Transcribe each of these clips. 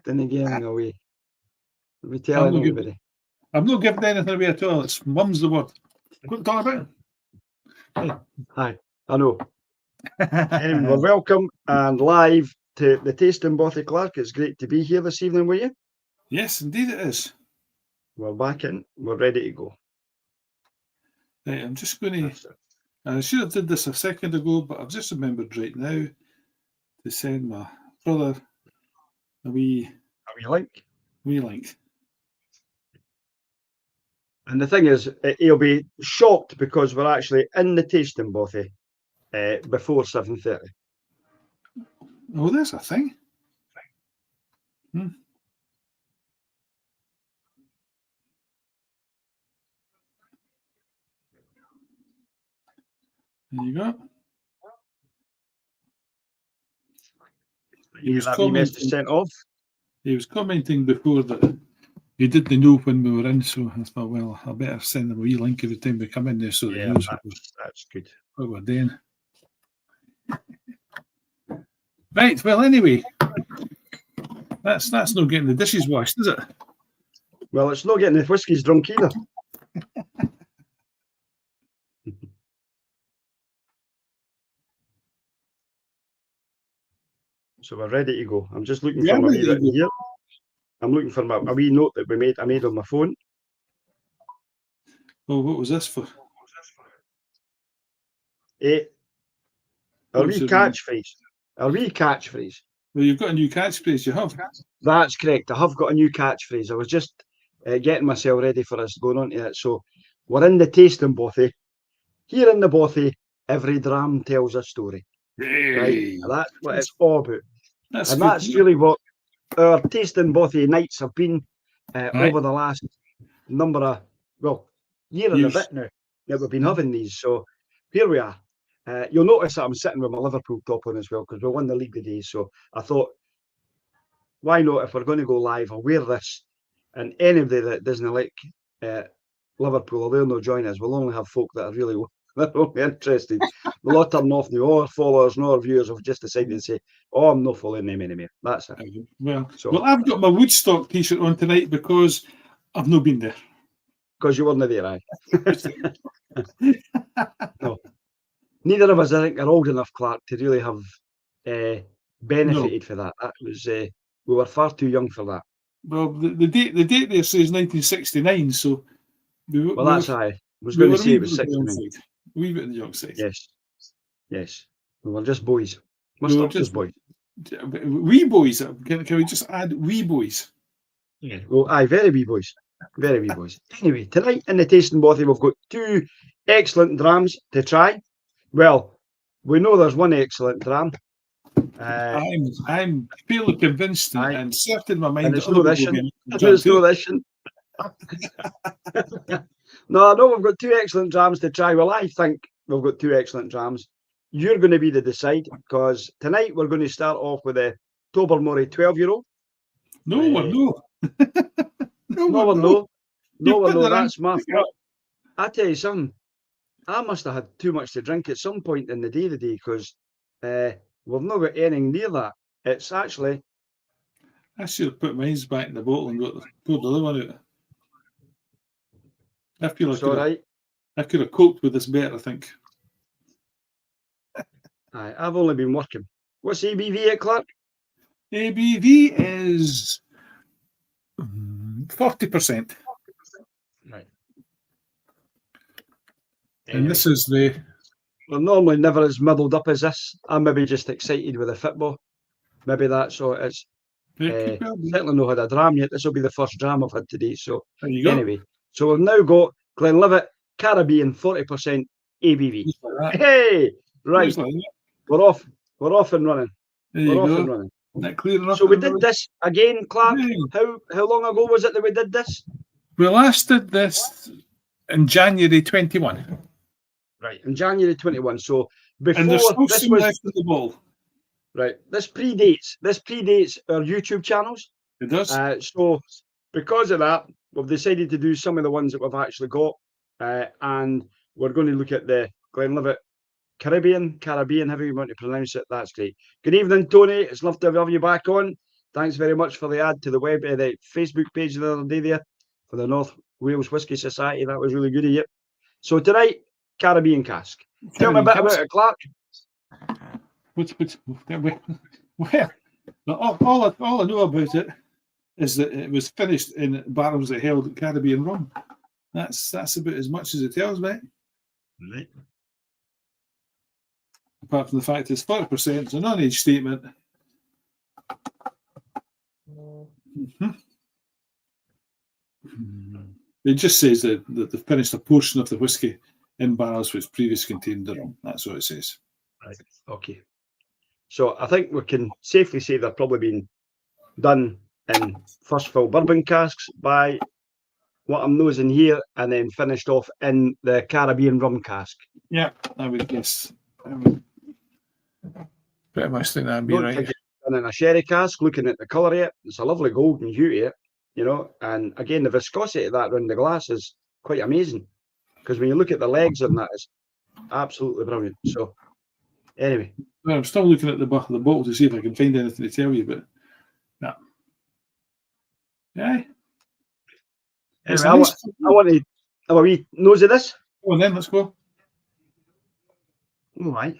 Didn't give anything away. Let me tell anybody. I'm not giving anything away at all. It's mum's the word. What are you talking about? Hi, I know. Anyway, we're welcome and live to the Tasting Bothy, Clark. It's great to be here this evening with you. Yes, indeed it is. We're back in. We're ready to go. Right, I'm just going to... I should have did this a second ago, but I've just remembered right now to send my brother a wee link. Wee link. And the thing is, he'll be shocked because we're actually in the Tasting Bothy before 7:30. Oh, there's a thing. There you go. He was commenting before that he didn't know when we were in, so I thought, well, I better send him a wee link every time we come in there, so yeah, that's good. What we're doing. Right. Well, anyway, that's not getting the dishes washed, is it? Well, it's not getting the whiskies drunk either. So we're ready to go. I'm just looking for my wee bit here. I'm looking for a wee note that I made on my phone. Oh, what was this for? A wee catchphrase. A wee catchphrase. Well, you've got a new catchphrase, you have. That's correct. I have got a new catchphrase. I was just getting myself ready for us going on to it. So we're in the Tasting Bothy. Here in the Bothy, every dram tells a story. Hey. Right? That's what it's all about. That's really what our Tasting Bothy nights have been over the last number of, year and a bit now that we've been having these. So here we are. You'll notice that I'm sitting with my Liverpool top on as well because we won the league today. So I thought, why not, if we're going to go live, I'll wear this. And anybody that doesn't like Liverpool, they'll not join us. We'll only have folk that are really interested. We'll all turn off now. All our followers and all our viewers have just decided to say, oh, I'm not following them anymore. That's it. Well, I've got my Woodstock t-shirt on tonight because I've not been there. Because you weren't there, aye. No. Neither of us, I think, are old enough, Clark, to really have benefited for that. That was we were far too young for that. Well, the date there says 1969, so that's aye. I was going to say it was 69. A wee bit on the young side. Yes. We were just boys. We were just boys. Wee boys. Can we just add wee boys? Yeah. Well, aye, very wee boys. Very wee boys. Anyway, tonight in the Tasting Bothy, we've got two excellent drams to try. Well, we know there's one excellent dram. I'm fairly convinced and certain in my mind. There's no this. No, I know we've got two excellent drams to try. Well, I think we've got two excellent drams. You're going to be the decide because tonight we're going to start off with a Tobermory 12-year-old. No, that's my fault. I tell you something. I must have had too much to drink at some point in the day today because we've not got anything near that. It's actually... I should have put mine back in the bottle and poured the other one out. I feel like I could have coped with this better, I think. Aye, I've only been working. What's ABV at, Clark? ABV is 40%. Right. And this is the... We're normally never as muddled up as this. I'm maybe just excited with the football. Maybe that's all it is. Certainly not had a dram yet. This will be the first dram I've had today. So anyway, so we've now got Glenlivet Caribbean 40% ABV. Hey, right. We're off and running. So we did this again, Clark. How long ago was it that we did this? We last did this in January 21. Right, in January 21. So before and there's still this some left of the ball. Right, this predates our YouTube channels. It does. So because of that, we've decided to do some of the ones that we've actually got, and we're going to look at the Glenlivet Caribbean, however you want to pronounce it. That's great. Good evening, Tony. It's lovely to have you back on. thanks very much for the ad to the the Facebook page the other day there for the North Wales Whisky Society. That was really good of you. So tonight, Caribbean cask. Tell me a bit about it, Clark. Well, all I know about it is that it was finished in barrels that held Caribbean rum. That's about as much as it tells me. Right. Apart from the fact it's 40%, it's a non-age statement. It just says that they finished a portion of the whiskey in barrels which previously contained the rum. That's what it says. Right. Okay. So I think we can safely say they're probably been done in first fill bourbon casks by what I'm nosing here, and then finished off in the Caribbean rum cask. Yeah, I would guess. I would pretty much think that'd be right. Think it's done in a sherry cask, looking at the colour of it, it's a lovely golden hue to it, you know, and again, the viscosity of that around the glass is quite amazing, because when you look at the legs on that, it's absolutely brilliant. So, anyway. Well, I'm still looking at the back of the bottle to see if I can find anything to tell you, but no. Yeah. Anyway, I want to have a wee nose of this. Go on then, let's go. All right.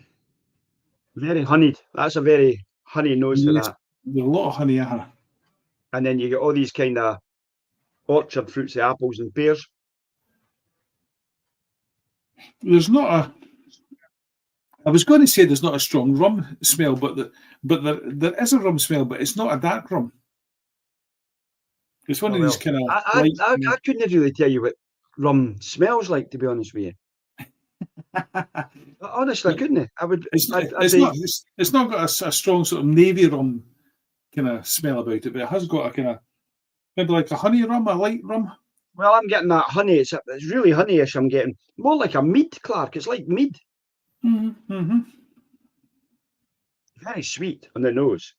Very honeyed. That's a very honey nose for that. There's a lot of honey. And then you get all these kind of orchard fruits, the apples and pears. There's not a. I was going to say there's not a strong rum smell, but there is a rum smell, but it's not a dark rum. It's one of these kind of. I couldn't really tell you what rum smells like, to be honest with you. Honestly, I couldn't. It's not got a strong sort of navy rum kind of smell about it, but it has got a kind of maybe like a honey rum, a light rum. Well, I'm getting that honey. It's really honeyish. I'm getting more like a mead, Clark. It's like mead. Mm-hmm. Very sweet on the nose.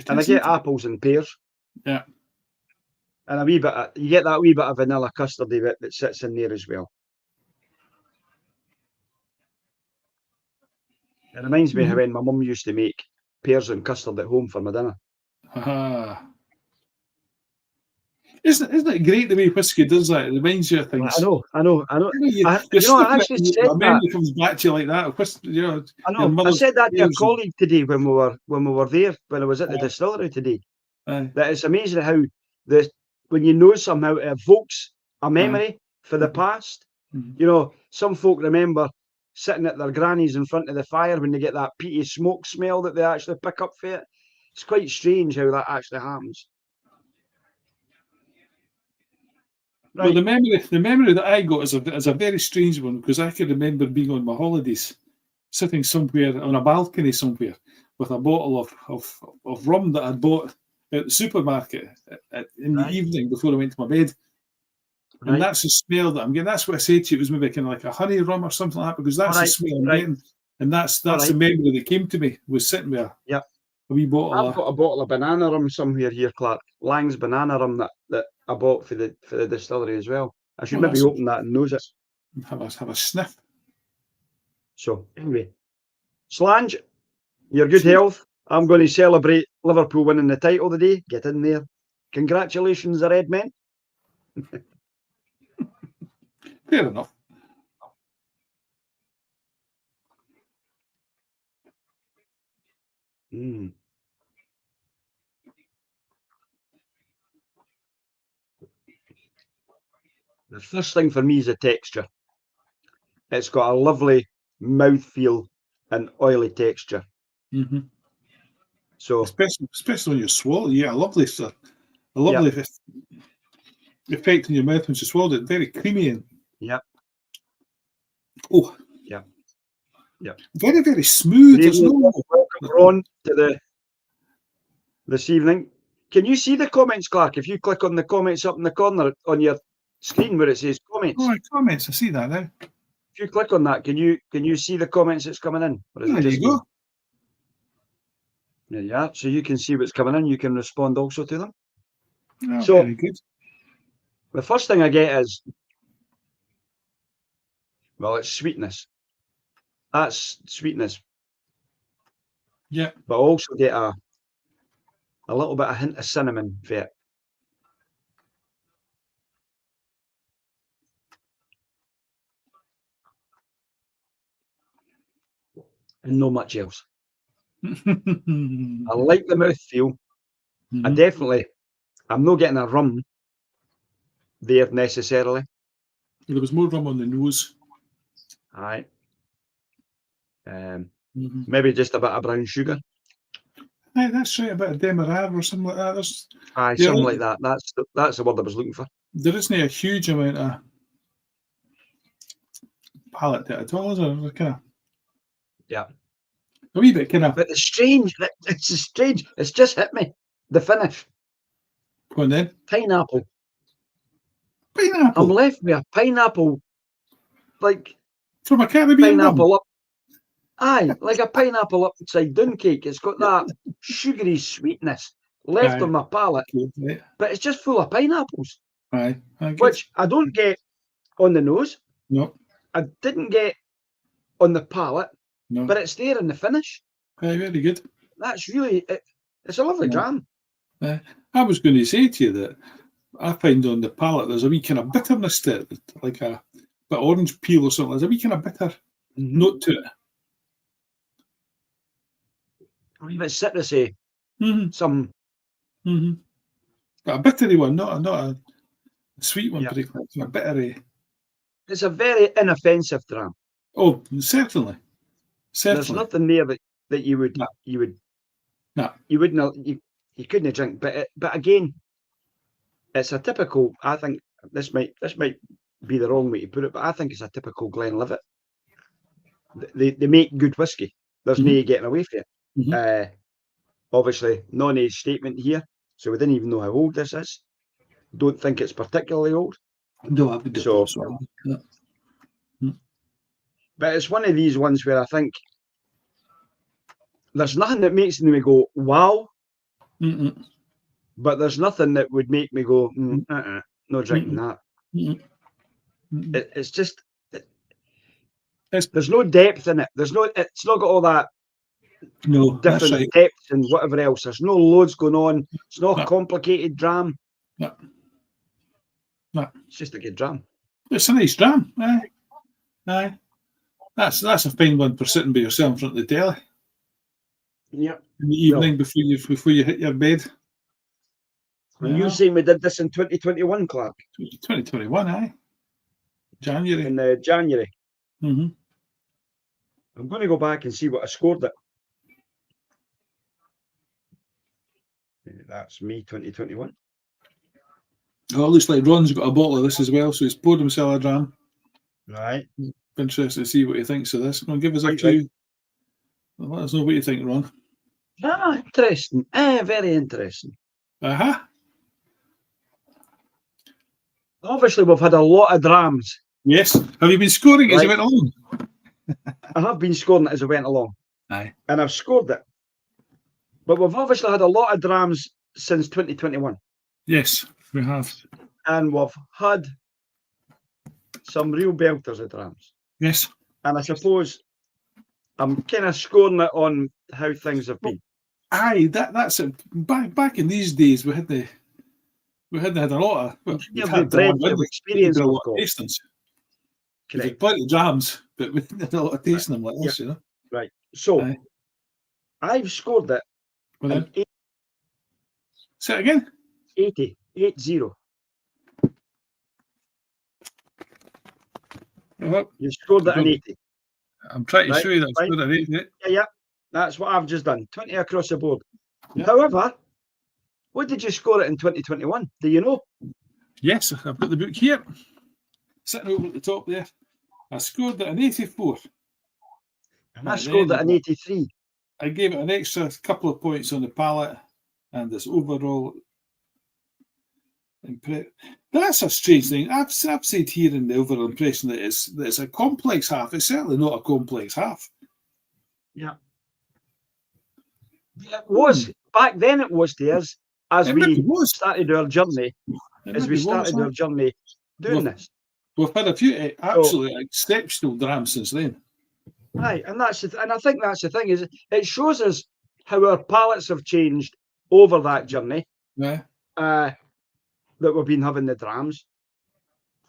And I get apples and pears. Yeah. And a wee bit you get that wee bit of vanilla custardy bit that sits in there as well. It reminds me of when my mum used to make pears and custard at home for my dinner. Isn't it great the way whiskey does that? It reminds you of things. I know. I actually said that. Memory comes back to you like that. I know. I said that to a colleague today when we were there, when I was at the distillery today. That it's amazing how when you know somehow it evokes a memory for the past. You know, some folk remember sitting at their grannies in front of the fire when they get that peaty smoke smell that they actually pick up for it. It's quite strange how that actually happens. Right. Well, the memory that I got is a very strange one, because I can remember being on my holidays, sitting somewhere on a balcony somewhere with a bottle of rum that I'd bought at the supermarket in the evening before I went to my bed. And that's the smell that I'm getting. That's what I said to you. It was maybe kind of like a honey rum or something like that, because that's the smell I'm getting. And that's the memory that came to me, was sitting there. Yeah. A wee bottle. I've got a bottle of banana rum somewhere here, Clark. Lang's banana rum that I bought for the distillery as well. I should maybe open that and nose it. Have a sniff. So anyway, Slange, your good health. I'm going to celebrate Liverpool winning the title today. Get in there. Congratulations, the Red Men. Fair enough. The first thing for me is the texture. It's got a lovely mouthfeel and oily texture. So especially when you swallow, a lovely effect in your mouth when you swallow it. Very creamy and very, very smooth. Welcome, Ron, to this evening. Can you see the comments, Clark? If you click on the comments up in the corner on your screen where it says comments. Oh, comments! I see that now. If you click on that, can you see the comments that's coming in? There you go. Yeah, so you can see what's coming in. You can respond also to them. Oh, so very good. The first thing I get is, well, it's sweetness. That's sweetness. Yeah. But I also get a little bit of hint of cinnamon for it. And not much else. I like the mouthfeel. I'm not getting a rum there necessarily. There was more rum on the nose. Aye. Maybe just a bit of brown sugar. Aye, that's right, a bit of demerara or something like that. Something like that. That's the word I was looking for. There isn't a huge amount of palate to it at all, is there? Kind of, yeah. A wee bit kind of. But it's strange. It's just hit me. The finish. Go on then. Pineapple. Pineapple. I'm left with a pineapple, like from a Caribbean pineapple rum. up. Aye, like a pineapple upside down cake. It's got that sugary sweetness left on my palate, but it's just full of pineapples. Aye, which I don't get on the nose. No, I didn't get on the palate. No, but it's there in the finish. Aye, very good. That's really it's a lovely dram. I was going to say to you that I find on the palate there's a wee kind of bitterness to it, like a bit of orange peel or something. There's a wee kind of bitter note to it. A wee bit citrusy. Some. But a bittery one, not a sweet one, but a bittery. It's a very inoffensive dram. Oh, certainly. There's nothing there that you couldn't drink. But again, it's a typical. I think this might be the wrong way to put it, but I think it's a typical Glenlivet. They make good whiskey. There's no getting away from it. Obviously, non-age statement here, so we didn't even know how old this is. Don't think it's particularly old. No, I would so. But it's one of these ones where I think there's nothing that makes me go, wow. But there's nothing that would make me go, no drinking that. It's just, there's no depth in it. It's not got all that different depth and whatever else. There's no loads going on. It's not a complicated dram. No. It's just a good dram. It's a nice dram. Aye. That's a fine one for sitting by yourself in front of the telly. Yep. In the evening before you hit your bed. And you saying we did this in 2021, Clark? 2021, aye. January. In January. I'm going to go back and see what I scored it. That's me, 2021. Oh, it looks like Ron's got a bottle of this as well, so he's poured himself a dram. Right. Interested to see what he thinks of this. Come on, give us a cue. Let us know what you think, Ron. Interesting. Very interesting. Obviously, we've had a lot of drams. Yes. Have you been scoring as you went along? I have been scoring it as I went along. Aye. And I've scored it. But we've obviously had a lot of drams since 2021. Yes, we have. And we've had some real belters of drams. Yes. And I suppose I'm kind of scoring it on how things have been. Aye, that's it. Back in these days, we hadn't had a lot of. Well, we've had experience a lot of tastings. We've had plenty of jams, but we didn't have a lot of tasting them like this, you know. Right. So I've scored it. Well then. Say it again. 80. Well, you scored it an 80. I'm trying to show you that I scored an 80. Yeah. That's what I've just done. 20 across the board. Yeah. However, what did you score it in 2021? Do you know? Yes, I've got the book here. Sitting over at the top there. I scored it an 84. And I scored it an 83. I gave it an extra couple of points on the palate and this overall impression. That's a strange thing. I've said here in the overall impression that it's a complex half. It's certainly not a complex half. Yeah. It was. Back then it was theirs. As we started our journey. Our journey doing this. We've had a few absolutely exceptional drams since then. Aye, and I think that's the thing, is it shows us how our palates have changed over that journey. Yeah. That we've been having the drams,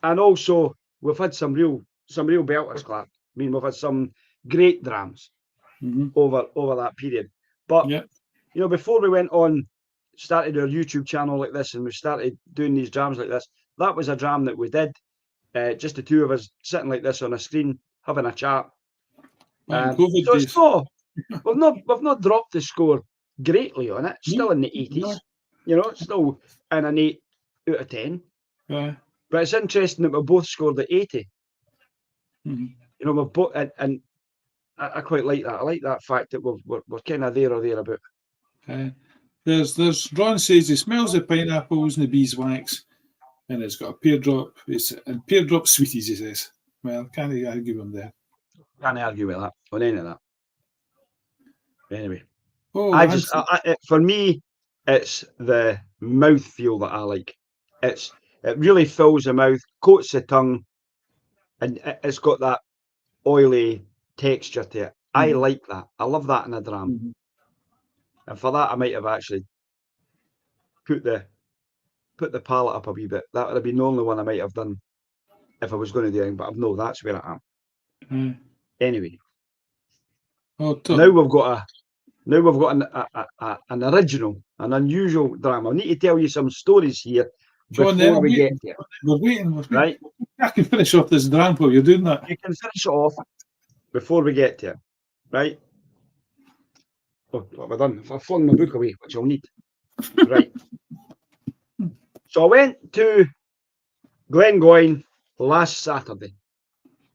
and also we've had some real belters, Clark. I mean, we've had some great drams over that period. But you know, before we went on, started our YouTube channel like this, and we started doing these drams like this, that was a dram that we did, just the two of us sitting like this on a screen having a chat. So it's we've not dropped the score greatly on it. Still in the 80s, you know, still in an 8 out of 10. But it's interesting that we both scored at 80. You know, we've both, and I quite like that. I like that fact that we're kind of there or thereabout. There's Ron says he smells the pineapples and the beeswax, and it's got a pear drop. And pear drop sweeties, he says. Well, can't argue him there. Can't argue with that on any of that. Anyway, for me, it's the mouthfeel that I like. It really fills the mouth, coats the tongue, and it's got that oily texture to it. I like that. I love that in a dram. And for that, I might have actually put the palate up a wee bit. That would have been the only one I might have done if I was going to do anything. But I've no, that's where I am. Anyway, now we've got an original, an unusual dram. I need to tell you some stories here before we get there. We're waiting. Right? I can finish off this dram while you're doing that. You can finish it off before we get to it. Right? Oh, what have I done? I've flung my book away, which I'll need. Right. So I went to Glengoyne last Saturday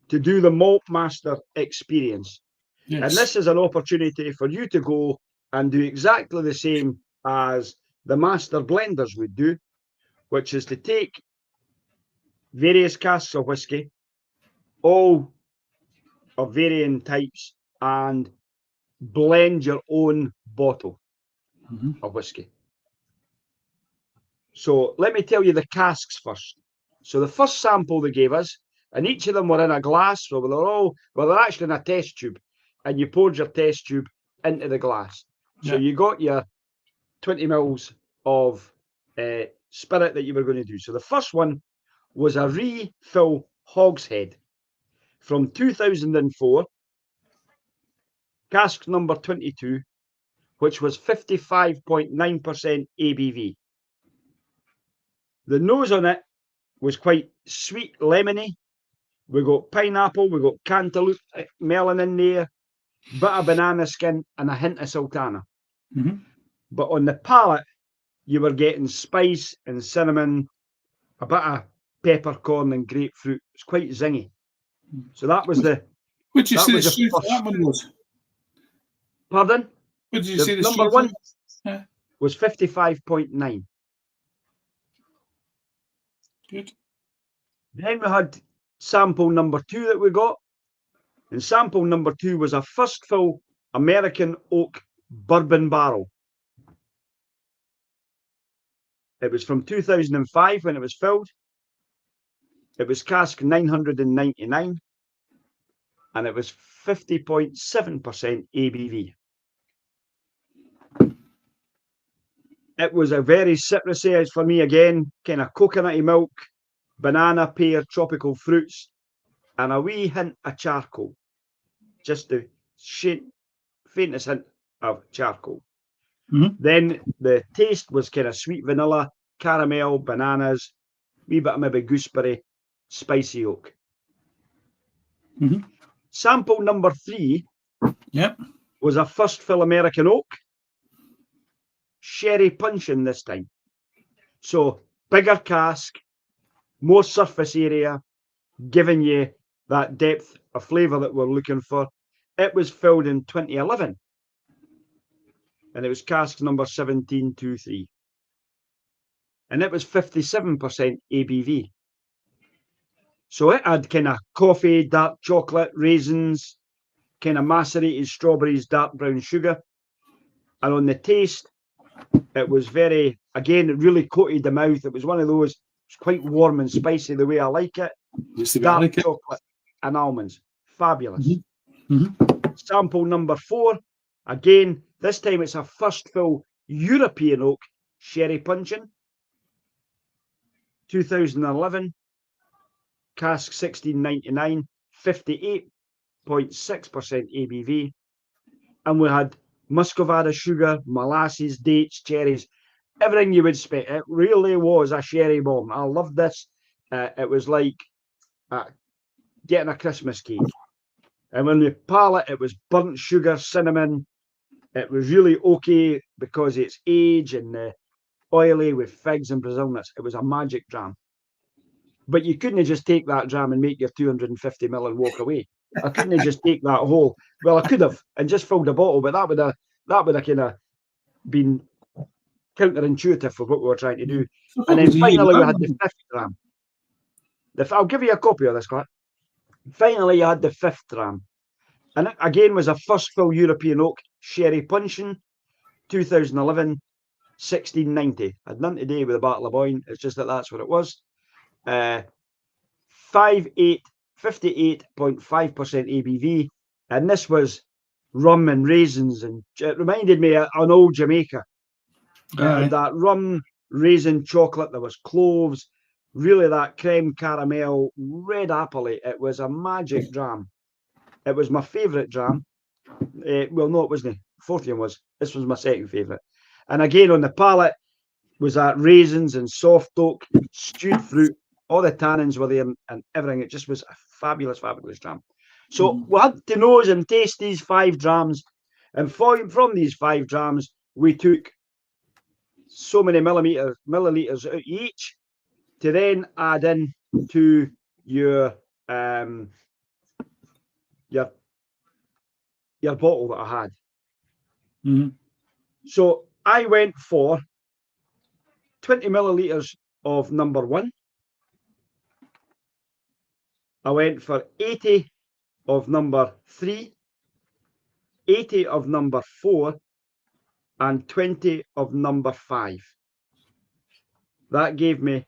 to do the Malt Master experience. Yes. And this is an opportunity for you to go and do exactly the same as the master blenders would do, which is to take various casks of whiskey, all of varying types, and blend your own bottle of whiskey. So let me tell you the casks first. So the first sample they gave us, and each of them were in a glass, so they're actually in a test tube, and you poured your test tube into the glass. So you got your 20 mils of spirit that you were going to do. So the first one was a refill hogshead from 2004, cask number 22, which was 55.9% ABV. The nose on it was quite sweet, lemony. We got pineapple, we got cantaloupe melon in there, bit of banana skin, and a hint of sultana. But on the palate, you were getting spice and cinnamon, a bit of peppercorn and grapefruit. It's quite zingy. So that was the. What did you say the strength of that one was? Pardon? What did you say the number one was 55.9. Good. Then we had sample number 2 that we got. And sample number 2 was a first fill American oak bourbon barrel. It was from 2005 when it was filled. It was cask 999, and it was 50.7% ABV. It was a very citrusy, as for me again, kind of coconutty milk, banana, pear, tropical fruits, and a wee hint of charcoal. Just the faintest hint of charcoal. Then the taste was kind of sweet vanilla, caramel, bananas, wee bit of maybe gooseberry, spicy oak. Sample number 3 was a first fill American oak, sherry puncheon this time. So bigger cask, more surface area, giving you that depth of flavour that we're looking for. It was filled in 2011. And it was cask number 1723. And it was 57% ABV. So it had kind of coffee, dark chocolate, raisins, kind of macerated strawberries, dark brown sugar. And on the taste, it was very, again, it really coated the mouth. It was one of those, it's quite warm and spicy the way I like it. Dark chocolate and almonds. Fabulous. Sample number 4, again, this time it's a first fill European Oak Sherry Puncheon, 2011, cask 1699, 58.6% ABV. And we had muscovado sugar, molasses, dates, cherries, everything you would expect. It really was a sherry bomb. I loved this. It was like getting a Christmas cake. And when the palate, it was burnt sugar, cinnamon. It was really okay because it's aged and oily with figs and Brazil nuts. It was a magic dram. But you couldn't just take that dram and make your 250ml and walk away. I couldn't just take that whole. Well, I could have and just filled a bottle, but that would have kind of been counterintuitive for what we were trying to do. And then finally, we had the 5th dram. I'll give you a copy of this, Clark. Finally, you had the 5th dram. And it, again, was a first fill European Oak Sherry Puncheon, 2011, 1690. Had nothing to do with the Battle of Boyne. It's just that that's what it was. 58.5% ABV. And this was rum and raisins. And it reminded me of an old Jamaica. That rum, raisin, chocolate. There was cloves. Really that creme caramel, red appley. It was a magic dram. It was my favourite dram. Well, no, it wasn't. 40 was. This was my second favourite. And again, on the palate was that raisins and soft oak, stewed fruit. All the tannins were there and everything. It just was a fabulous, fabulous dram. So we had to nose and taste these 5 drams. And from these 5 drams, we took so many millilitres out each to then add in to your bottle that I had. So I went for 20 millilitres of number 1. I went for 80 of number 3, 80 of number 4, and 20 of number 5. That gave me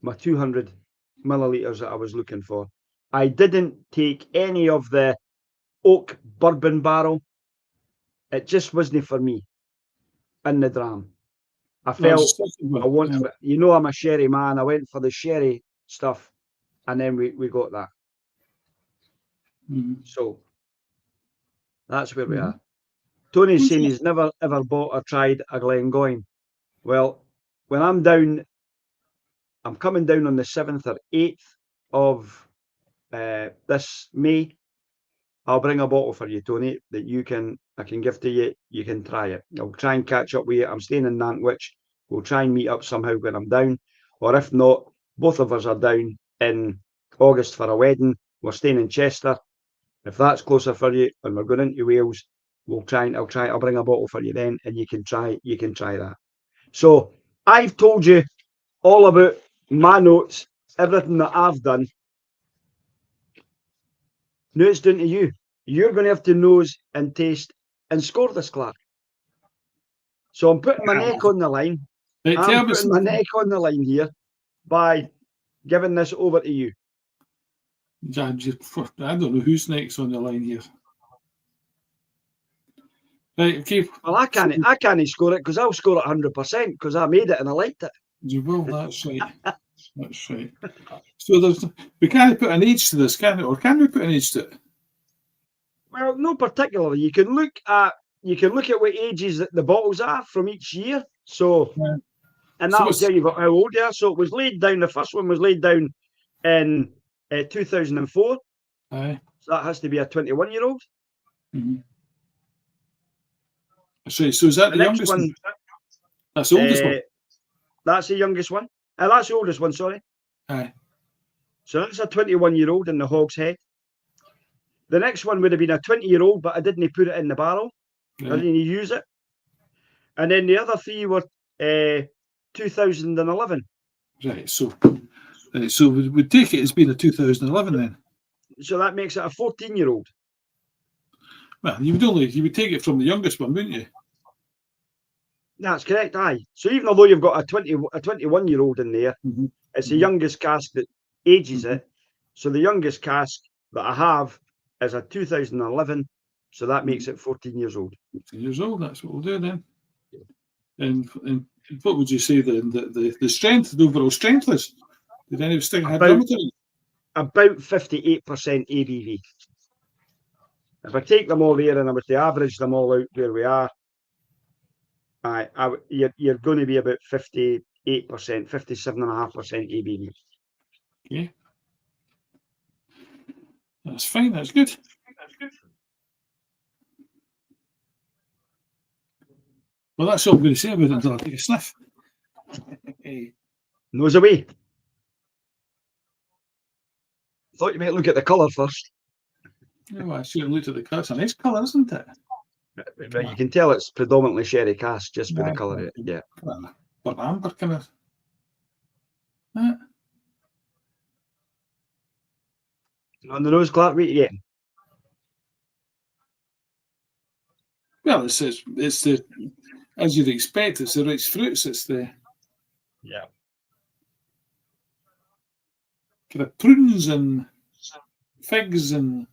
my 200 millilitres that I was looking for. I didn't take any of the oak bourbon barrel. It just wasn't for me in the dram. I felt I wanted, you know, I'm a sherry man. I went for the sherry stuff, and then we got that. So that's where we are. Tony's saying he's never ever bought or tried a Glengoyne. Well, when I'm down, I'm coming down on the 7th or 8th of this May. I'll bring a bottle for you, Tony, that I can give to you. You can try it. I'll try and catch up with you. I'm staying in Nantwich. We'll try and meet up somehow when I'm down. Or if not, both of us are down in August for a wedding. We're staying in Chester. If that's closer for you, and we're going into Wales, I'll bring a bottle for you then, and you can try that. So I've told you all about my notes, everything that I've done. Now it's down to you. You're going to have to nose and taste and score this, Clark. So I'm putting my neck on the line. I'm putting my neck on the line here by giving this over to you. I don't know whose neck's on the line here. Right, okay. Well, I can't score it because I'll score it 100% because I made it and I liked it. You will, that's right. That's right. So we can't put an age to this, can we? Or can we put an age to it? Well, no particularly. You can look at what ages that the bottles are from each year. So, and that'll tell you how old they are. So it was laid down. The first one was laid down in 2004. Aye. So that has to be a 21-year-old. So is that the youngest one? That's the oldest one. That's the youngest one. That's the oldest one, sorry. Aye. So that's a 21-year-old in the Hog's Head. The next one would have been a 20-year-old, but I didn't put it in the barrel. Right. I didn't use it. And then the other 3 were 2011. Right, so we take it as being a 2011 then. So that makes it a 14-year-old. Well, you would take it from the youngest one, wouldn't you? That's correct, aye. So even although you've got a 21-year-old in there, it's the youngest cask that ages it. So the youngest cask that I have is a 2011. So that makes it 14 years old. 14 years old, that's what we'll do then. And what would you say the strength, the overall strength is? Did any stick have Dram? About 58% ABV. If I take them all there and I was to average them all out where we are, you're going to be about 58%, 57.5% ABV. Okay. That's fine, that's good. Well, that's all I'm going to say about it until I take a sniff. Nose away. Thought you might look at the colour first. No, I should have looked at the colour. It's a nice colour, isn't it? But you can tell it's predominantly sherry cask just by the colour of it. Yeah. But amber kind of. On the nose, Clark, what are you getting? Well, it's the, as you'd expect, it's the rich fruits. It's the kind of prunes and figs and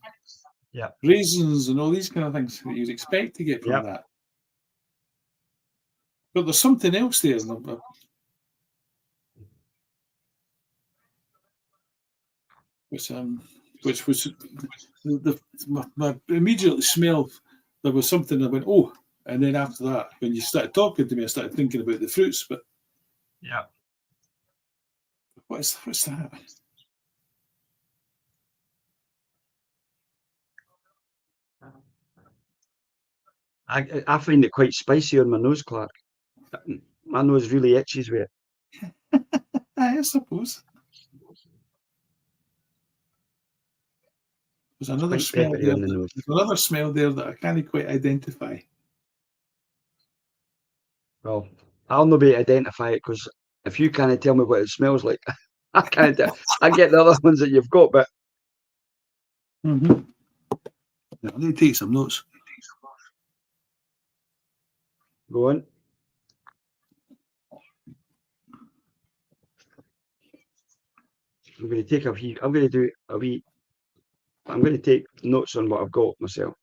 raisins and all these kind of things that you'd expect to get from that. But there's something else there. Which was my immediate smell. There was something I went, oh, and then after that, when you started talking to me, I started thinking about the fruits. But what's that? I find it quite spicy on my nose, Clark. My nose really itches with it. I suppose. There's another smell there. There's another smell there that I can't quite identify. Well, I'll not be able to identify it because if you can't tell me what it smells like, I can't. I get the other ones that you've got, but. I need to take some notes. Go on. I'm going to take a wee. I'm going to do a wee. I'm going to take notes on what I've got myself.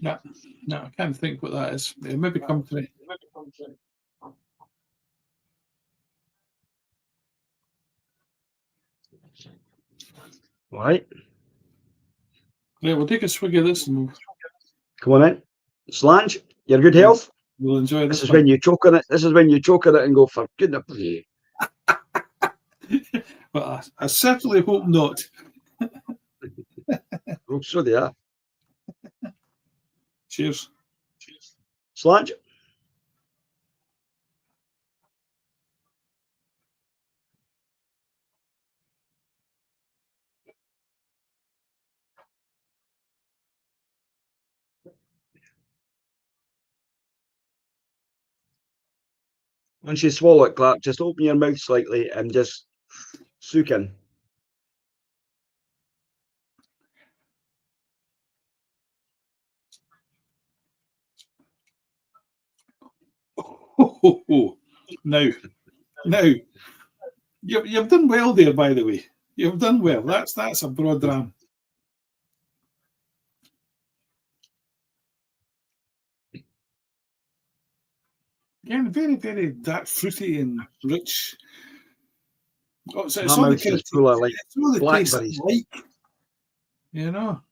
No, I can't think what that is. It maybe come to me. All right. Yeah, we'll take a swig of this and we'll... Come on in. Slange, your good health. We'll enjoy this. This is when you choke on it. This is when you choke on it and go, for goodness sake. But I certainly hope not. Oh, so they are. Cheers. Slange. Once you swallow it, Clark, just open your mouth slightly and just soak in. Now, you've done well there, by the way. You've done well. That's a broad Dram. Again, very, very dark, fruity and rich. Oh, so it's all the kind of full of like blackberries. You know.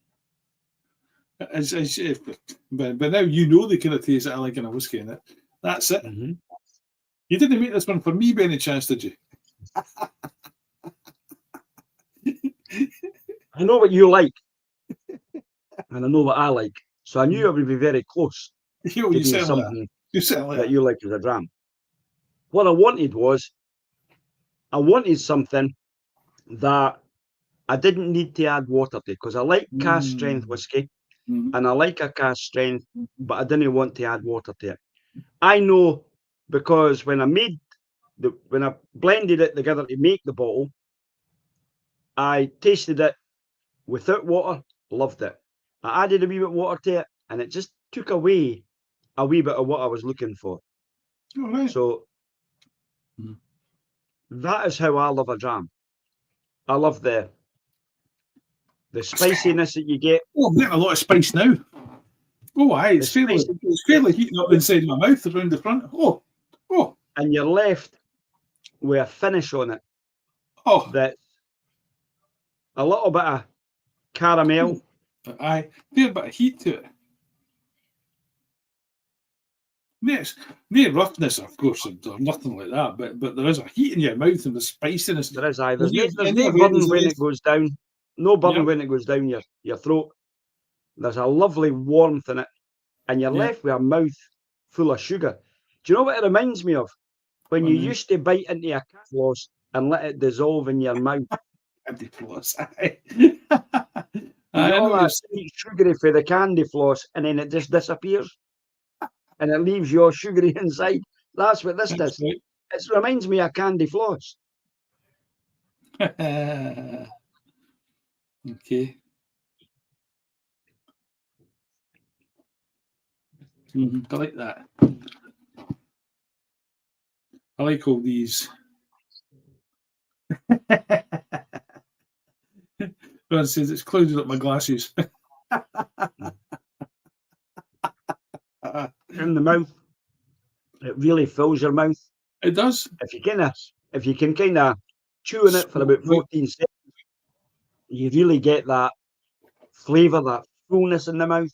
But now you know the kind of taste that I like in a whiskey in it. That's it. Mm-hmm. You didn't make this one for me by any chance, did you? I know what you like. And I know what I like. So I knew I would be very close to being something that you like as a Dram. What I wanted something that I didn't need to add water to, because I like cask strength whiskey and I like a cask strength, but I didn't want to add water to it. I know because when I blended it together to make the bottle, I tasted it without water, loved it. I added a wee bit of water to it, and it just took away a wee bit of what I was looking for. All right. So that is how I love a dram. I love the spiciness that you get. Oh, I'm getting a lot of spice now. Oh, aye, it's fairly heating up inside my mouth around the front. Oh. And you're left with a finish on it. Oh. That's a little bit of caramel. Aye, fair bit of heat to it. No roughness, of course, or nothing like that, but there is a heat in your mouth and the spiciness. There is, aye. There's no burn when it goes down. No burn when it goes down your throat. There's a lovely warmth in it. And you're left with a mouth full of sugar. Do you know what it reminds me of? When you used to bite into a candy floss and let it dissolve in your mouth. Candy floss, aye. All that sugary for the candy floss, and then it just disappears. And it leaves your sugary inside. That's what this does. Right. It reminds me of candy floss. Okay. I like that. I like all these. Ron says it's clouded up my glasses. In the mouth, it really fills your mouth. It does. If you can kind of chew on it for about 14 seconds, you really get that flavour, that fullness in the mouth.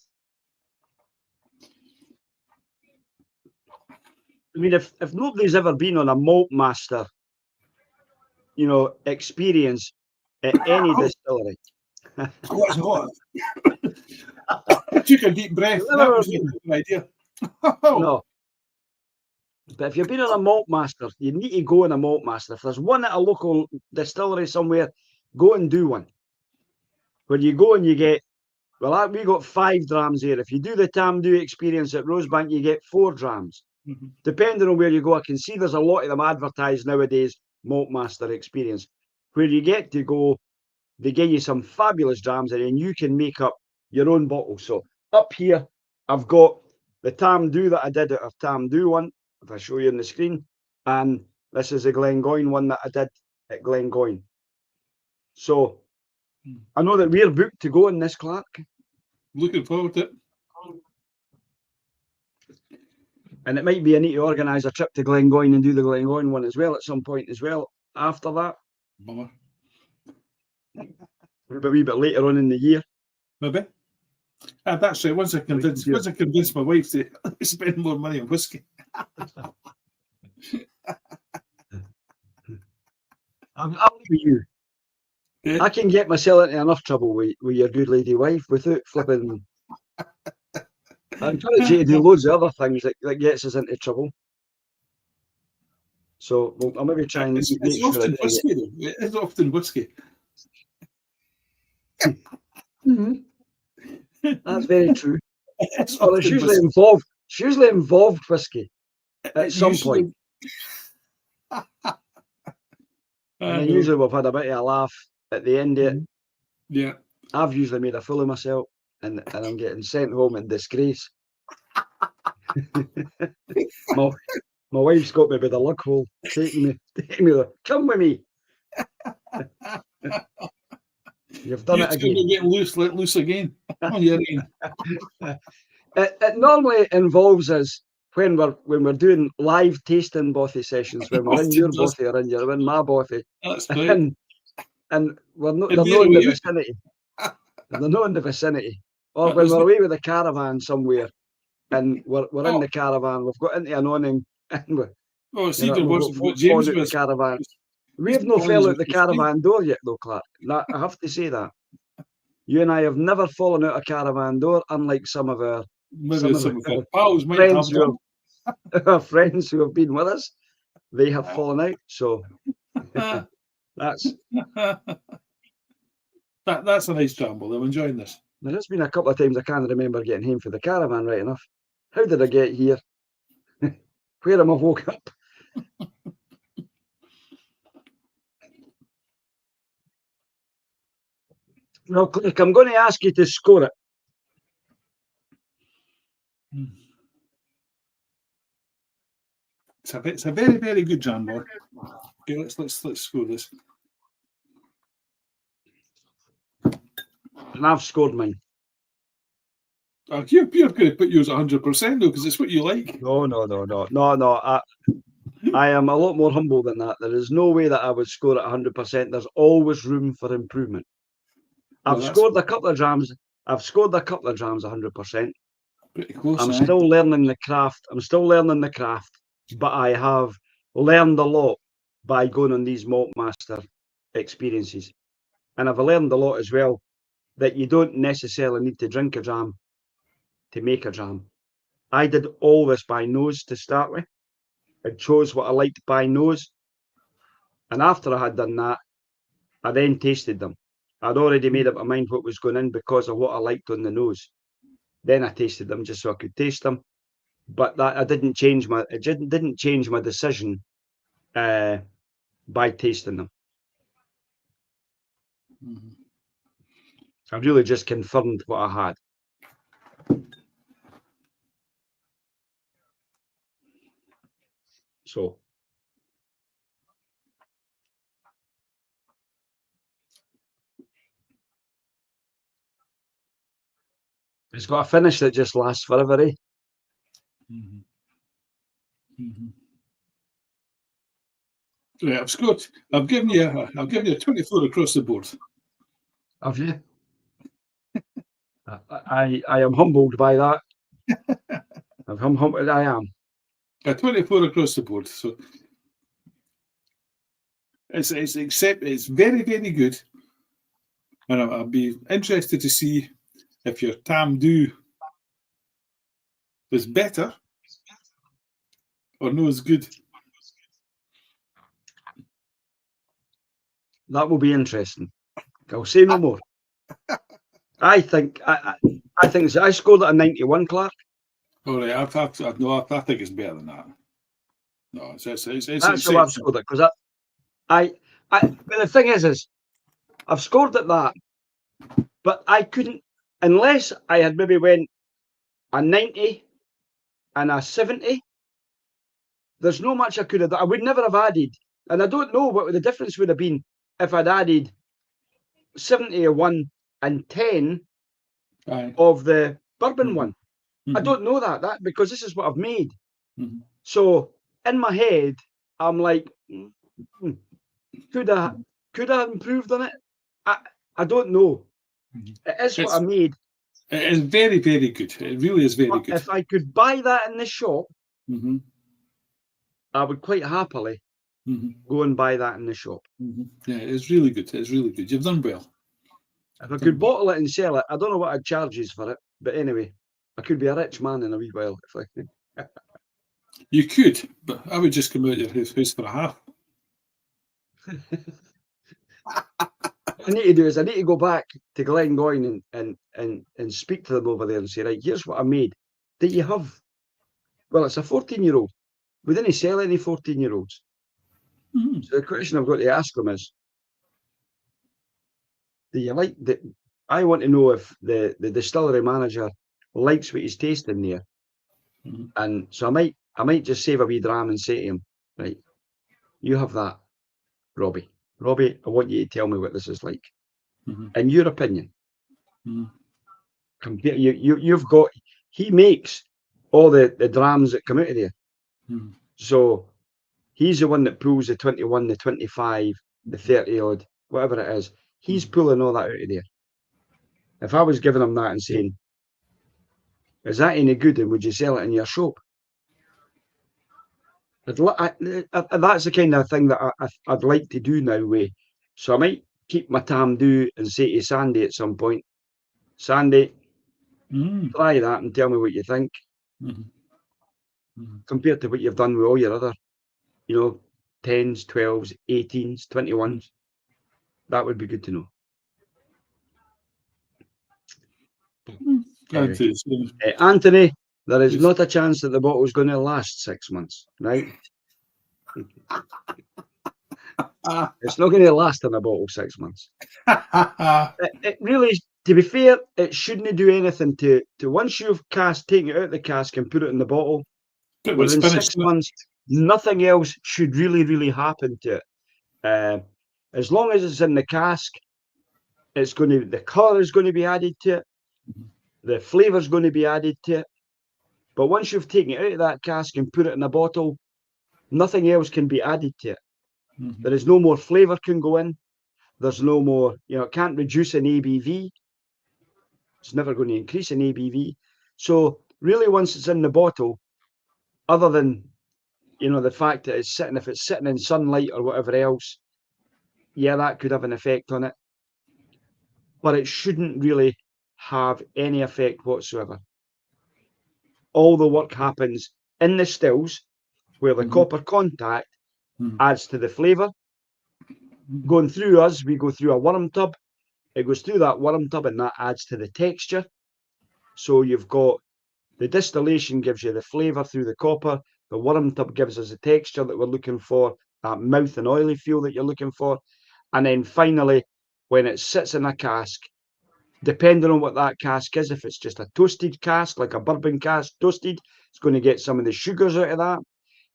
I mean, if nobody's ever been on a Malt Master, experience at any distillery. What? I took a deep breath. That was a good idea. No. But if you've been on a Malt Master, you need to go on a Malt Master. If there's one at a local distillery somewhere, go and do one. When you go and you get, we got 5 drams here. If you do the Tamdhu experience at Rosebank, you get 4 drams. Depending on where you go, I can see there's a lot of them advertised nowadays, Malt Master experience. Where you get to go, they give you some fabulous drams, and then you can make up your own bottle. So up here, I've got the Tamdhu that I did out of Tamdhu one, if I show you on the screen, and this is the Glengoyne one that I did at Glengoyne. So I know that we're booked to go in this, Clark. Looking forward to it. And it might be I need to organise a trip to Glengoyne and do the Glengoyne one as well at some point as well after that. Bummer. A wee bit later on in the year. Maybe. That's right. Once I convince my wife to spend more money on whiskey. I'll leave you. Yeah. I can get myself into enough trouble with your good lady wife without flipping. I encourage you to do loads of other things that gets us into trouble. So I'll maybe try and it's often whiskey, though. It's often whiskey. That's very true. Well, it's usually involved whiskey at some point. And usually we've had a bit of a laugh at the end of it. Yeah. I've usually made a fool of myself and I'm getting sent home in disgrace. my wife's got me by the lug hole, taking me there. Come with me. You've done it again. You're getting let loose again. On your own. It normally involves us when we're doing live tasting bothy sessions, when we're in your bothy or you're in my bothy. That's great. And they're not in the vicinity. They're not in the vicinity. Or when we're away with a caravan somewhere and we're in the caravan, we've got into an awning and we've got James the caravan. We've no fell out the caravan door yet, though, Clark. I have to say that. You and I have never fallen out a caravan door, unlike some of our pals friends who have been with us. They have fallen out. So that's a nice ramble. I'm enjoying this. There has been a couple of times I can't remember getting home for the caravan right enough. How did I get here? Where am I woke up? Well, Click, I'm going to ask you to score it. It's a very, very good Dram, boy. Okay, let's score this. And I've scored mine. Oh, you're going to put yours 100% though, because it's what you like. No. I am a lot more humble than that. There is no way that I would score at 100%. There's always room for improvement. I've scored a couple of Drams. I've scored a couple of Drams 100%. Pretty close. I'm still learning the craft. But I have learned a lot by going on these Malt Master experiences. And I've learned a lot as well that you don't necessarily need to drink a Dram to make a Dram. I did all this by nose to start with. I chose what I liked by nose. And after I had done that, I then tasted them. I'd already made up my mind what was going in because of what I liked on the nose. Then I tasted them just so I could taste them. But it didn't change my decision by tasting them. Mm-hmm. I really just confirmed what I had. So it's got a finish that just lasts forever, eh? Mm-hmm. Mm-hmm. Right, I've scored. I've given you a 24 across the board. Have you? I am humbled by that. I am. A 24 across the board. So it's very, very good. And I'll be interested to see if your Tam Do is better or no as good. That will be interesting. I'll say no more. I think I scored at a 91, Clark. All right, I think it's better than that. No, it's that's how I've scored it because but the thing is I've scored at that, but I couldn't unless I had maybe went a 90 and a 70. There's no much I could have done. I would never have added, and I don't know what the difference would have been if I'd added 71 and 10 of the bourbon one. Mm-hmm. I don't know that because this is what I've made. Mm-hmm. So in my head, I'm like, could I improved on it? I don't know. Mm-hmm. It is what I made. It is very, very good. It really is very good. If I could buy that in the shop, mm-hmm. I would quite happily go and buy that in the shop. Mm-hmm. Yeah, it's really good. It's really good. You've done well. If I could bottle it and sell it, I don't know what I'd charge you for it, but anyway, I could be a rich man in a wee while if I could. You could, but I would just come out your house for a half. What I need to do is I need to go back to Glengoyne and speak to them over there and say, right, here's what I made. Do you have? Well, it's a 14-year-old. We didn't sell any 14-year-olds. Mm-hmm. So the question I've got to ask them is, do you like the? I want to know if the distillery manager likes what he's tasting there. Mm-hmm. And so I might just save a wee Dram and say to him, right, you have that, Robbie. Robbie, I want you to tell me what this is like. Mm-hmm. In your opinion. Mm-hmm. You've got, he makes all the Drams that come out of there. Mm-hmm. So he's the one that pulls the 21, the 25, the 30 odd, whatever it is. He's pulling all that out of there. If I was giving him that and saying, is that any good and would you sell it in your shop? That's the kind of thing that I'd like to do now. So I might keep my Tam Do and say to Sandy at some point, Sandy, try that and tell me what you think. Mm-hmm. Mm-hmm. Compared to what you've done with all your other, 10s, 12s, 18s, 21s. That would be good to know. Anthony, there is not a chance that the bottle is going to last 6 months, right? It's not going to last in a bottle 6 months. It really, to be fair, it shouldn't do anything to once you've taken it out of the cask and put it in the bottle. Within 6 months, Nothing else should really happen to it. As long as it's in the cask, the colour is going to be added to it, the flavour is going to be added to it. But once you've taken it out of that cask and put it in a bottle, nothing else can be added to it. There is no more flavour can go in. There's no more, it can't reduce an ABV. It's never going to increase an ABV. So really, once it's in the bottle, other than, the fact that if it's sitting in sunlight or whatever else, yeah, that could have an effect on it. But it shouldn't really have any effect whatsoever. All the work happens in the stills where the copper contact adds to the flavour. Going through us, we go through a worm tub. It goes through that worm tub and that adds to the texture. So you've got the distillation gives you the flavour through the copper. The worm tub gives us the texture that we're looking for, that mouth and oily feel that you're looking for. And then finally, when it sits in a cask, depending on what that cask is, if it's just a toasted cask, like a bourbon cask toasted, it's going to get some of the sugars out of that.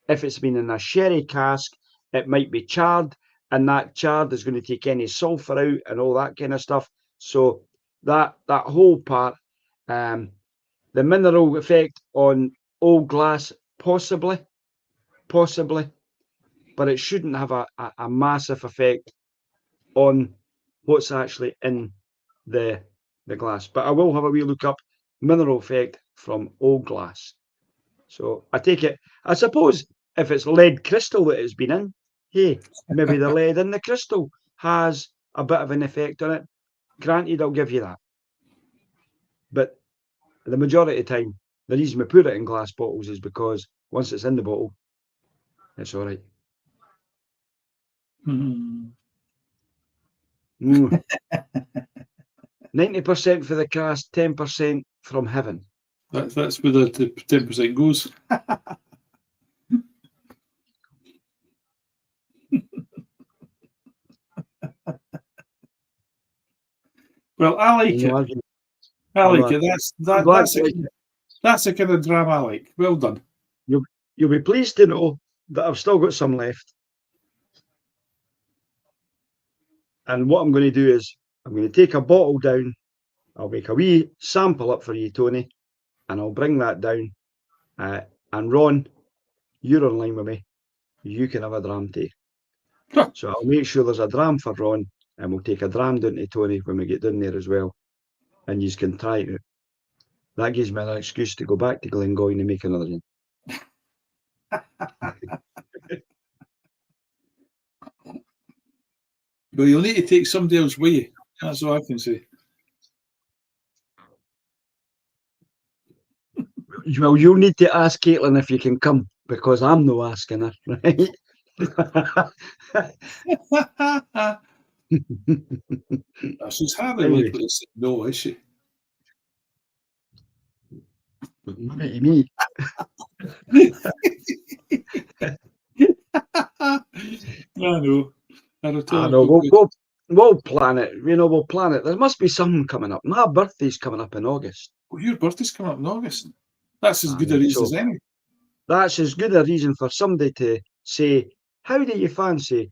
If it's been in a sherry cask, it might be charred, and that charred is going to take any sulphur out and all that kind of stuff. So that whole part, the mineral effect on old glass, possibly, but it shouldn't have a massive effect on what's actually in the glass. But I will have a wee look up mineral effect from old glass. So I take it, I suppose if it's lead crystal that it's been in, hey, maybe the lead in the crystal has a bit of an effect on it. Granted, I'll give you that. But the majority of the time, the reason we put it in glass bottles is because once it's in the bottle, it's all right. 90% for the cast, 10% from heaven. That's where the 10% goes. Well, I like it. I like it. That's the kind of drama I like. Well done. You'll be pleased to know that I've still got some left. And what I'm going to do is I'm going to take a bottle down. I'll make a wee sample up for you, Tony, and I'll bring that down. And Ron, you're online with me. You can have a dram tea. Huh. So I'll make sure there's a dram for Ron, and we'll take a dram down to Tony when we get down there as well. And you can try it out. That gives me an excuse to go back to Glengoyne and make another one. Well, you'll need to take somebody else with you. That's all I can say. Well, you'll need to ask Caitlin if you can come, because I'm no asking her, right? She's hardly likely to say no, is she? Me. I know. We'll plan it. We'll plan it. There must be something coming up. My birthday's coming up in August. Well, your birthday's coming up in August. That's as good a reason as any. That's as good a reason for somebody to say, how do you fancy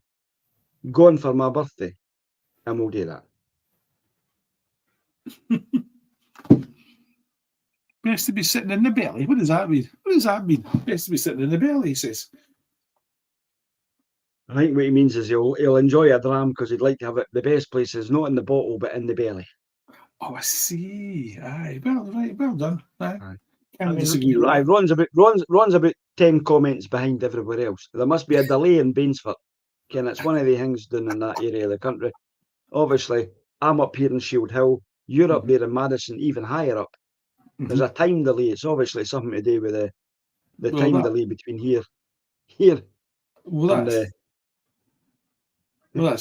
going for my birthday? And we'll do that. Best to be sitting in the belly. What does that mean? Best to be sitting in the belly, he says. I think what he means is he'll enjoy a dram because he'd like to have it. The best place is not in the bottle, but in the belly. Oh, I see. Aye, well done. Aye. Right, Ron's about 10 comments behind everywhere else. There must be a delay in Bainsford. Ken, it's one of the things down in that area of the country. Obviously, I'm up here in Shield Hill. You're up there in Madison, even higher up. There's a time delay. It's obviously something to do with the time delay between here. Well, that's it. Well,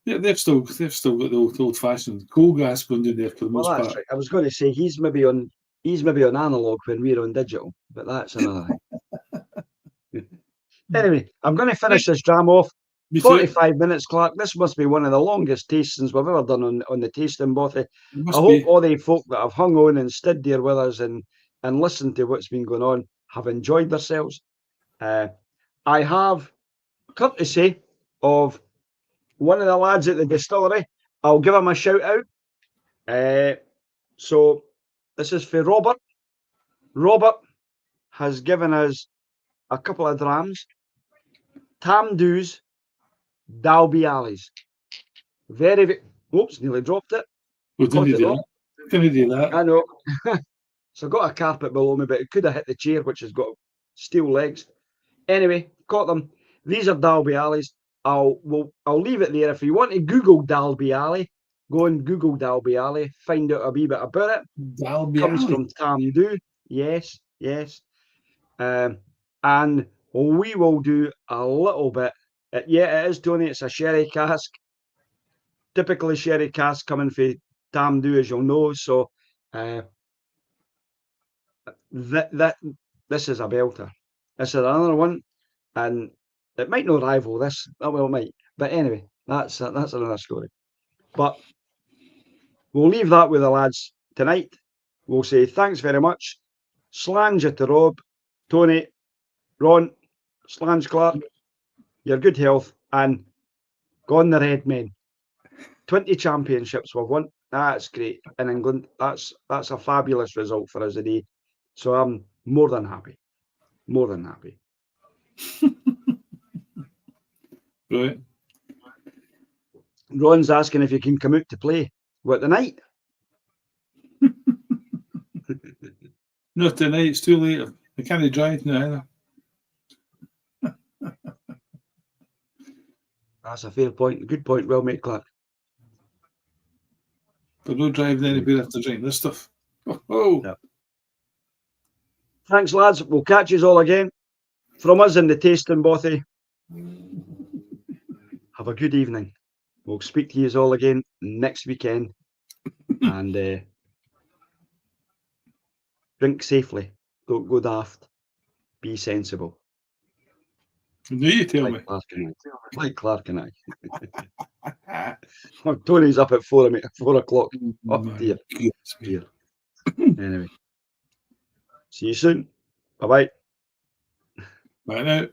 they've still got the old fashioned coal gas going down there for the most part. Right. I was going to say he's maybe on analog when we're on digital, but that's another thing. Anyway, I'm going to finish this dram off. 45 minutes, Clark. This must be one of the longest tastings we've ever done on the tasting bothy. I hope all the folk that have hung on and stood there with us and listened to what's been going on have enjoyed themselves. I have, courtesy of one of the lads at the distillery, I'll give him a shout out. So this is for Robert. Robert has given us a couple of drams. Tam Do's Dalby Alleys. Very, oops, nearly dropped it. Well, didn't you do that? Can you do that? I know. So I got a carpet below me, but it could have hit the chair, which has got steel legs. Anyway, caught them. These are Dalby Alleys. I'll leave it there. If you want to Google Dalby Alley, go and Google Dalby Alley, find out a wee bit about it. Dalby Comes Alley. from Tam Do. Yes. And we will do a little bit. Yeah, it is, Tony. It's a sherry cask. Typically sherry cask coming from Tam Do, as you'll know. So this is a belter. This is another one, and it might not rival this. Well, it might. But anyway, that's another story. But we'll leave that with the lads tonight. We'll say thanks very much. Slange to Rob, Tony, Ron, Slange Clark, your good health, and gone the Red Men. 20 championships we've won. That's great in England. That's a fabulous result for us today. So I'm more than happy. More than happy. Right. Ron's asking if you can come out to play. What, tonight? Not tonight, it's too late. I can't drive now either. That's a fair point. Good point. Well made, Clark. But no driving anywhere after drinking this stuff. Oh. Yep. Thanks, lads. We'll catch you all again. From us in the tasting bothy. Have a good evening. We'll speak to you all again next weekend. And drink safely. Don't go daft. Be sensible. Do you tell me? Like Clark and I. Tony's up at 4 o'clock. Oh, dear. Anyway. See you soon. Bye-bye. Bye now.